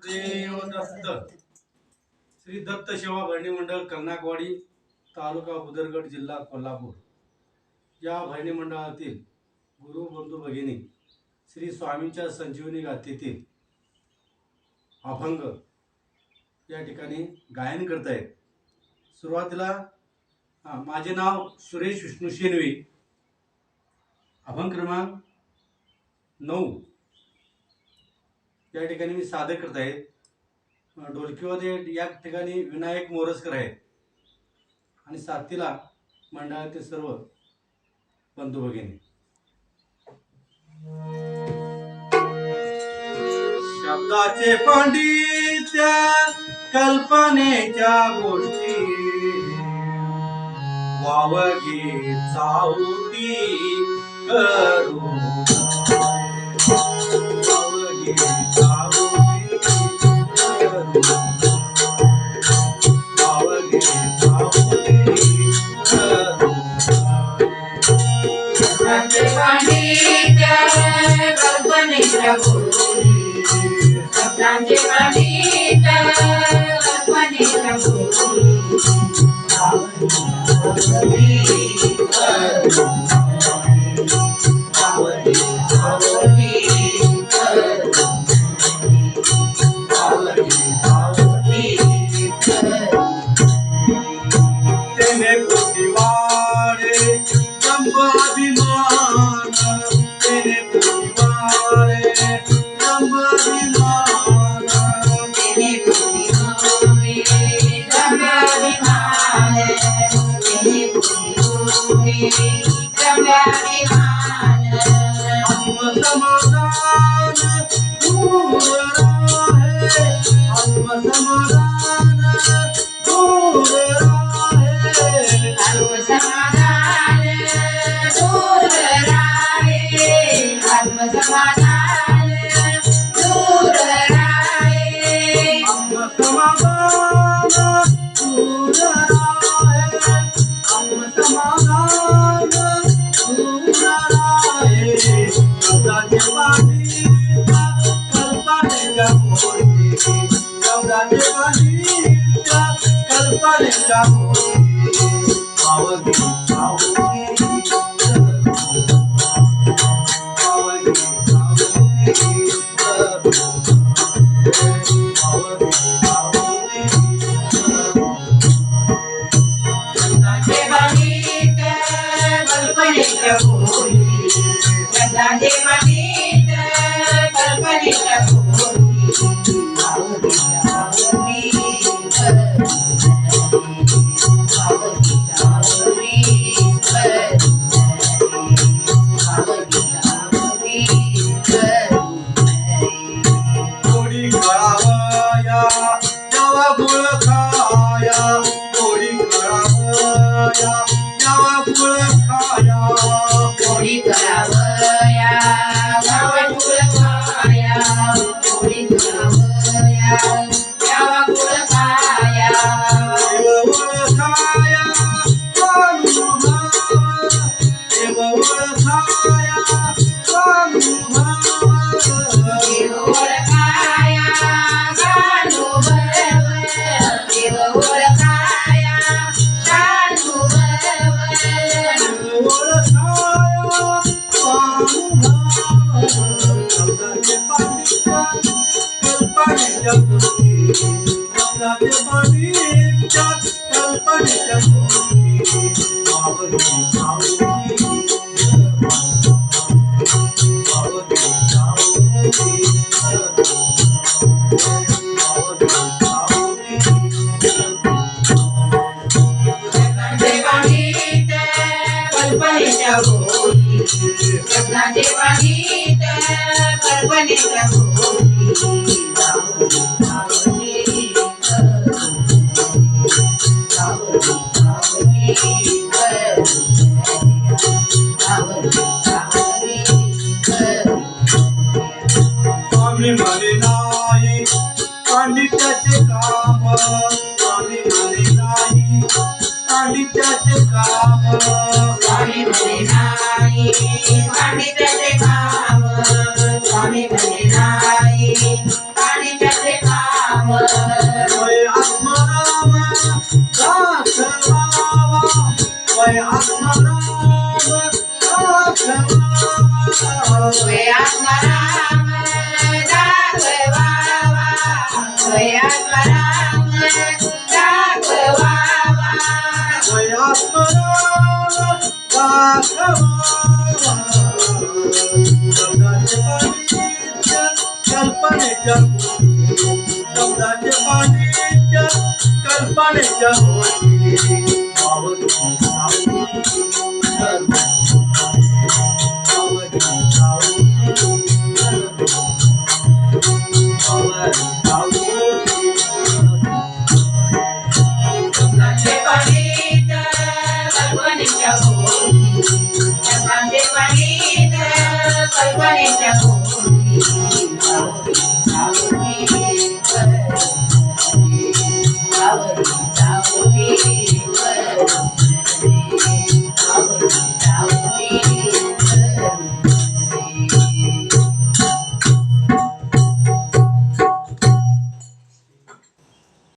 गुरुदेव दत्त. श्री दत्त सेवा भरणी मंडळ कर्नाकवाडी, तालुका बुदरगड, जिल्हा कोल्हापूर या भरणी मंडळातील गुरु बंधू भगिनी श्री स्वामींच्या संजीवनी गाथेतील अभंग या ठिकाणी गायन करत आहेत. सुरुवातीला माझे नाव सुरेश विष्णू शेनवी, अभंग क्रमांक 9 या ठिकाणी मी सादर करत आहे. ढोलकीवादक या ठिकाणी विनायक मोरजकर आहेत आणि साथीला मंडळातील सर्व बंधू भगिनी. शब्दाचे पांडित्य कल्पनेच्या गोष्टी वावगी चावती करू वावगी चावती करू वावगी चावती करू शब्दाचे पांडित्य कल्पनेच्या गोष्टी शब्दाचे पांडित्य कल्पनेच्या गोष्टी तेने पुतिवाड़े जंबाभिमान तेने पुतिवाड़े जंबाभिमान तेने पुतिवाड़े जंबाभिमान तेने पुतिवाड़े जंबाभिमान आत्मसमाधान दूर राहे आत्मसमाधान दूर राहे आत्मसमाधान दूर राहे आत्मसमाधान दूर राहे आत्मसमाधान दूर राहे आत्मसमाधान दूर राहे. शब्दाचे पांडित्य कल्पनेच्या गोष्टी शब्दाचे पांडित्य कल्पनेच्या गोष्टी वावगी चावती वावगी चावती करू वावगी चावती करू. शब्दाचे पांडित्य कल्पनेच्या गोष्टी शब्दाचे पांडित्य कल्पनेच्या गोष्टी वावगी चावती करू वावगी चावती करू वावगी चावती करू कोडी कळावया जावा गुळ खाया कोडी कळावया जावा गुळ खाया कोणी करावया गावा कुळ खाया कोणी करावया गावा कुळ खाया देव गुळ खाया स्वानुभव देव गुळ खाया स्वानुभव देव खाया गानुभव देव खाया गानुभव शब्दाचे पांडित्य कल्पनेच्या गोष्टी शब्दाचे पांडित्य कल्पनेच्या गोष्टी वावगी चावती वावगी चावती वावगी चावती. शब्दाचे पांडित्य कल्पनेच्या गोष्टी शब्दाचे पांडित्य कल्पनेच्या गोष्टी वावगी चावती करू वावगी चावती करू वावगी चावती करू. स्वामी म्हणे नाही पांडित्याचे काम स्वामी म्हणे नाही पांडित्याचे काम स्वामी म्हणे नाही पांडित्याचे काम स्वामी म्हणे नाही वय आत्माराम दाखवावा वय आत्माराम दाखवावा वय आत्माराम दाखवावा वय आत्माराम दाखवावा वय आत्माराम दाखवावा शब्दाचे पांडित्य कल्पनेच्या शब्दाचे पांडित्य कल्पनेच्या होती